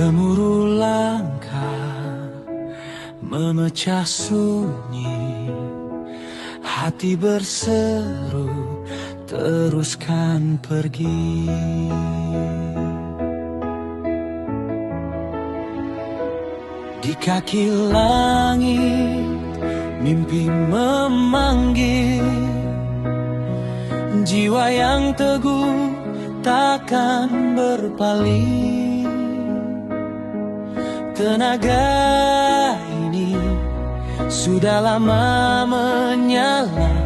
Gemuruh langkah memecah sunyi, hati berseru teruskan pergi. Di kaki langit mimpi memanggil, jiwa yang teguh takkan berpaling. Tenaga ini sudah lama menyala,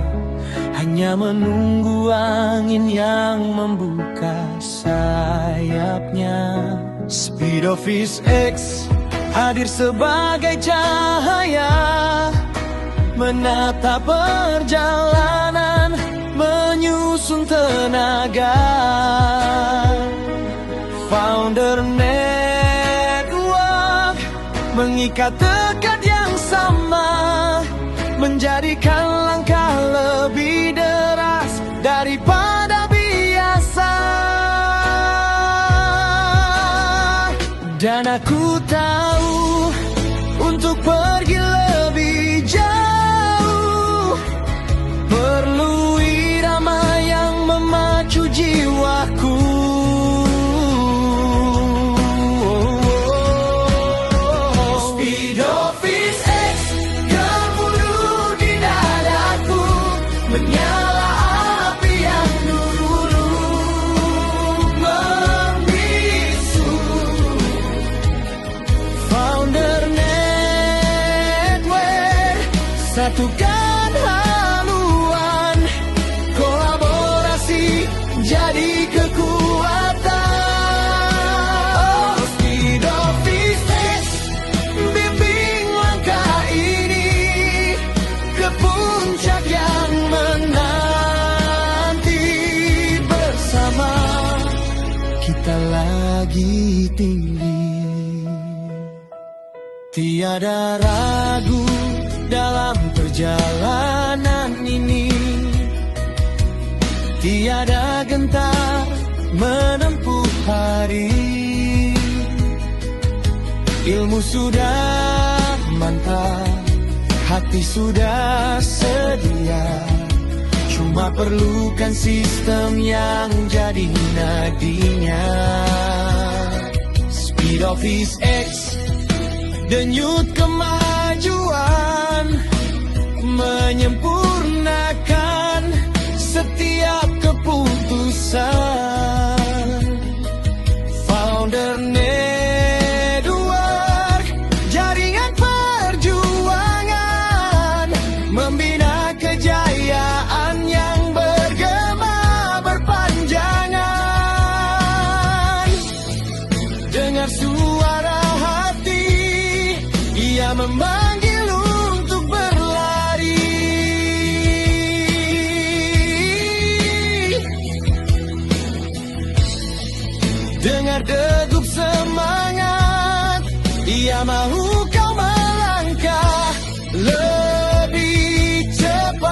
hanya menunggu angin yang membuka sayapnya. Speed of His X hadir sebagai cahaya, menata perjalanan, menyusun tenaga. Founder Network mengikat tekad yang sama, menjadikan langkah lebih deras daripada biasa. Dan aku tahu untuk pergi lebih jauh perlu irama yang memacu jiwaku. Speed of His X gemuruh di dadaku, menyala api yang dulu membisu. Founder Network, satukan haluan, kolaborasi jadi kekuatan. Oh, Speed of His X, bimbing langkah ini ke puncak yang menanti. Bersama kita lagi tinggi, tiada ragu dalam perjalanan ini, tiada gentar menempuh hari. Ilmu sudah mantap, hati sudah sedia, cuma perlukan sistem yang jadi nadinya. Speed of His X, denyut kemajuan, menyempurnakan setiap keputusan. Founder Network, jaringan perjuangan, membina kejayaan yang bergema berpanjangan. Dengar suara hati, ia memanggil untuk berlari. Dengar degup semangat, ia mahu kau melangkah lebih cepat.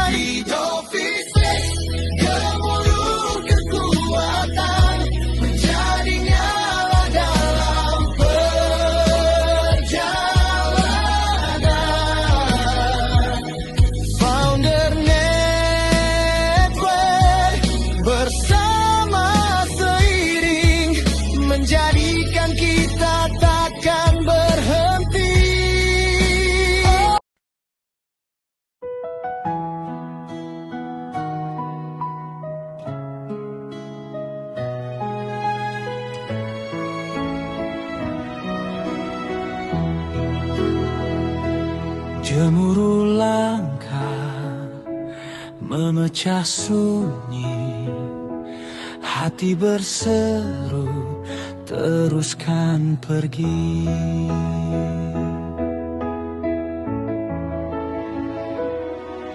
Speed of His X gemuruh kekuatan, menjadi nyala dalam perjalanan. Founder Network bersama seiring, menjadikan kita takkan berhenti. Gemuruh langkah memecah sunyi, hati berseru teruskan pergi.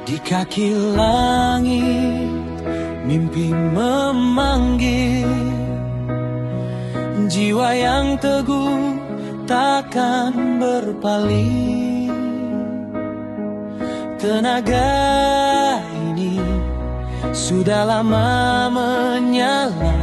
Di kaki langit mimpi memanggil, jiwa yang teguh takkan berpaling. Tenaga ini sudah lama menyala,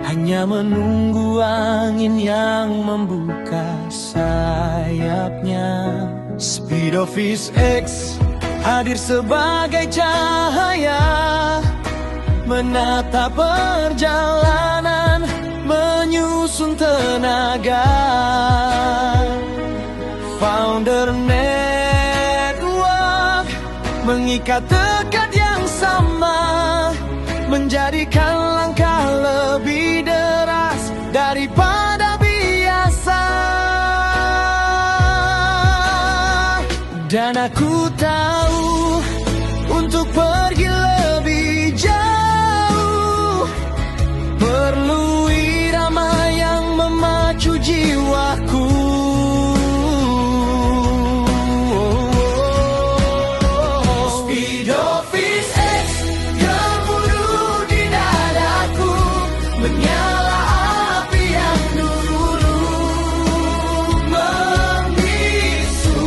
hanya menunggu angin yang membuka sayapnya. Speed Office X hadir sebagai cahaya, menata perjalanan, menyusun tenaga. Founder Network mengikat tekad yang sama, menjadikan langkah lebih deras daripada biasa. Dan aku tahu untuk pergi lebih jauh perlu irama yang memacu jiwaku. Speed Office X gemuruh di dadaku, menyala api yang dulu membisu.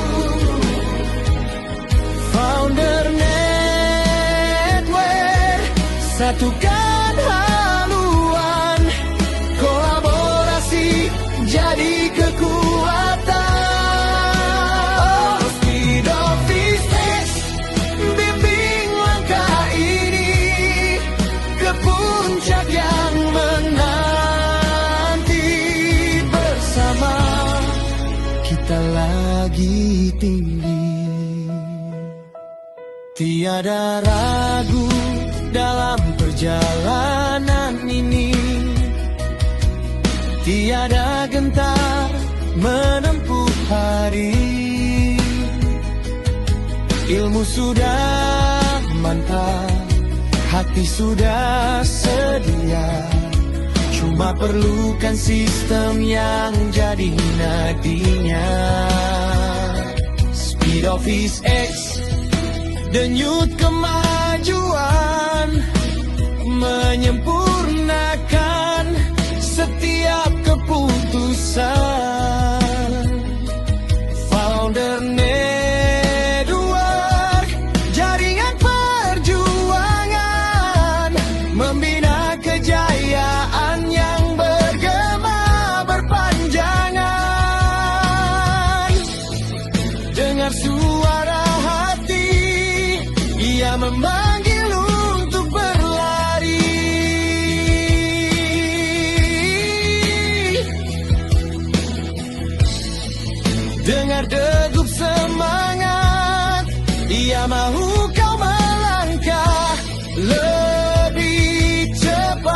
Founder Network, satukan haluan, kolaborasi jadi kekuatan. Oh, Speed Office X, bimbing langkah ini ke puncak yang menanti. Bersama kita lagi tinggi, tiada ragu dalam perjalanan ini, tiada gentar menempuh hari. Ilmu sudah mantap, hati sudah sedia, cuma perlukan sistem yang jadi nadinya. Speed Office X, denyut kemajuan, menyempurnakan setiap keputusan. Founder Network, jaringan perjuangan, membina kejayaan yang bergema berpanjangan. Dengar suara hati, ia memanggil untuk berlari. Dengar degup semangat, ia mahu kau melangkah lebih cepat.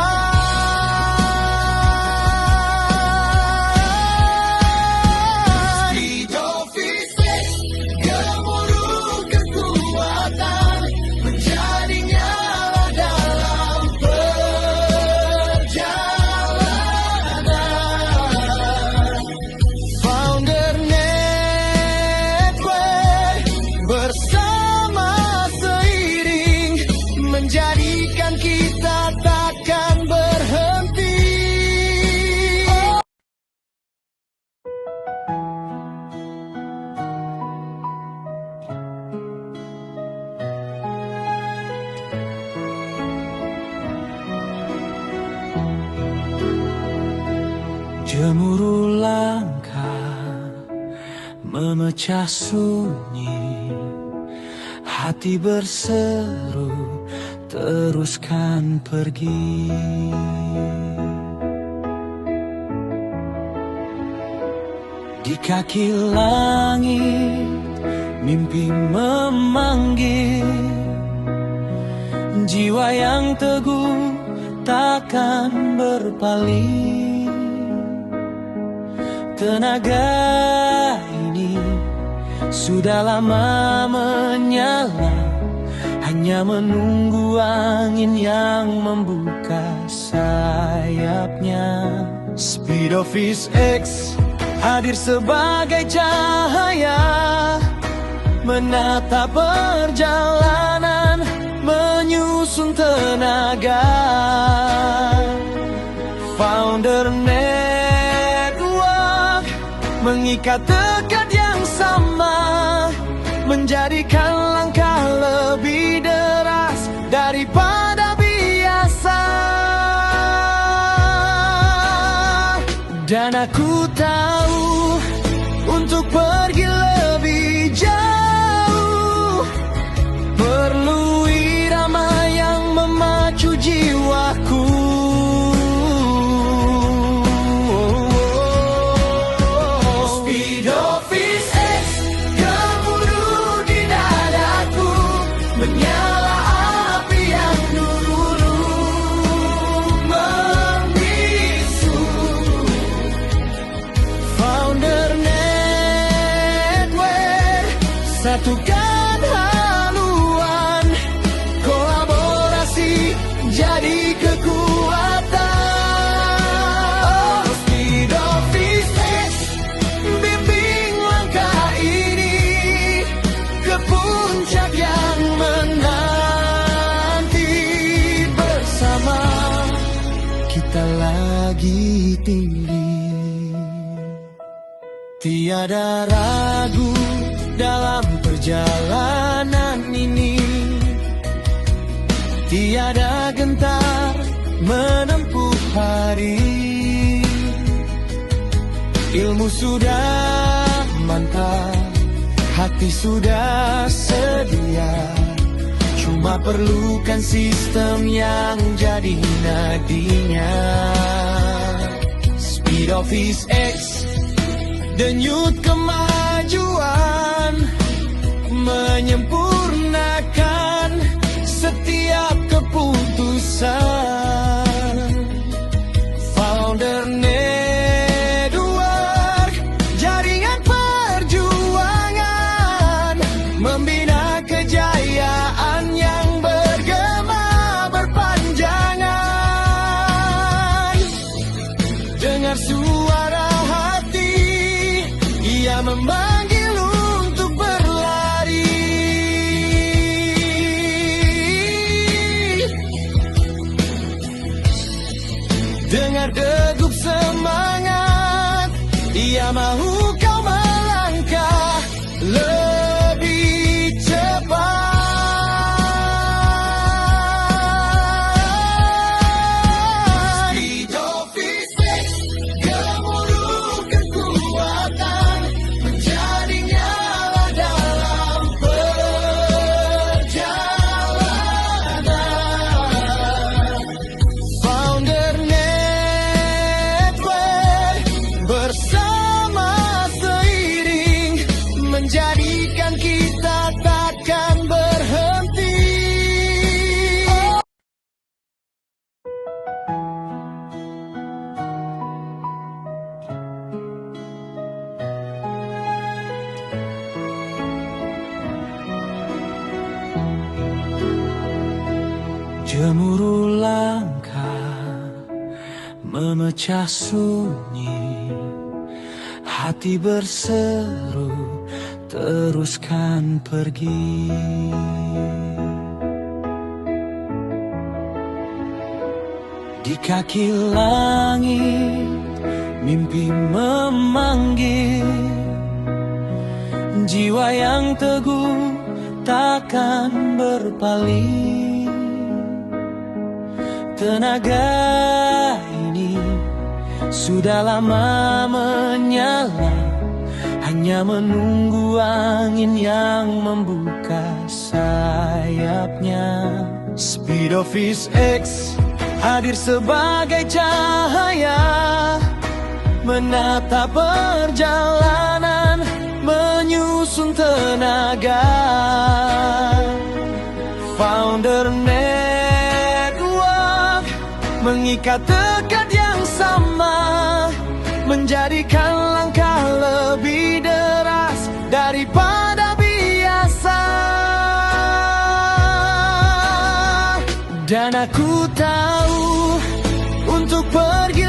Speed Office X gemuruh kekuatan, menjadi nyala dalam perjalanan. Founder Network bersama seiring, menjadikan kita takkan berhenti. Gemuruh langkah memecah sunyi, hati berseru teruskan pergi. Di kaki langit mimpi memanggil, jiwa yang teguh takkan berpaling. Tenaga ini sudah lama menyala, hanya menunggu angin yang membuka sayapnya. Speed Office X hadir sebagai cahaya, menata perjalanan, menyusun tenaga. Founder Network mengikat tekad yang sama, menjadikan langkah lebih deras daripada aku tahu untuk pergi lebih jauh perlu irama yang memacu jiwaku. Speed of His X, gemuruh di dadaku, menyala api yang dulu membisu. Founder Network, satukan haluan, kolaborasi jadi kekuatan. Oh, Speed of His X, bimbing langkah ini ke puncak yang menanti. Bersama kita lagi tinggi, tiada ragu dalam perjalanan ini, tiada gentar menempuh hari. Ilmu sudah mantap, hati sudah sedia, cuma perlukan sistem yang jadi nadinya. Speed of His X, denyut kemajuan, menyempurnakan setiap keputusan. Founder Network, jaringan perjuangan, membina kejayaan yang bergema berpanjangan. Dengar suara hati, ia memanggil untuk berlari. Dengar degup semangat, ia mahu kau melangkah lebih cepat. Speed of His X, gemuruh kekuatan, menjadi nyala dalam perjalanan. Founder Network, bersama seiring, menjadikan kita takkan berhenti. Gemuruh langkah memecah sunyi, hati berseru teruskan pergi. Di kaki langit mimpi memanggil, jiwa yang teguh takkan berpaling. Tenaga ini sudah lama menyala, hanya menunggu angin yang membuka sayapnya. Speed of His X, hadir sebagai cahaya, menata perjalanan, menyusun tenaga. Founder Network, mengikat tekad yang sama, menjadikan langkah lebih deras daripada biasa. Dan aku tahu untuk pergi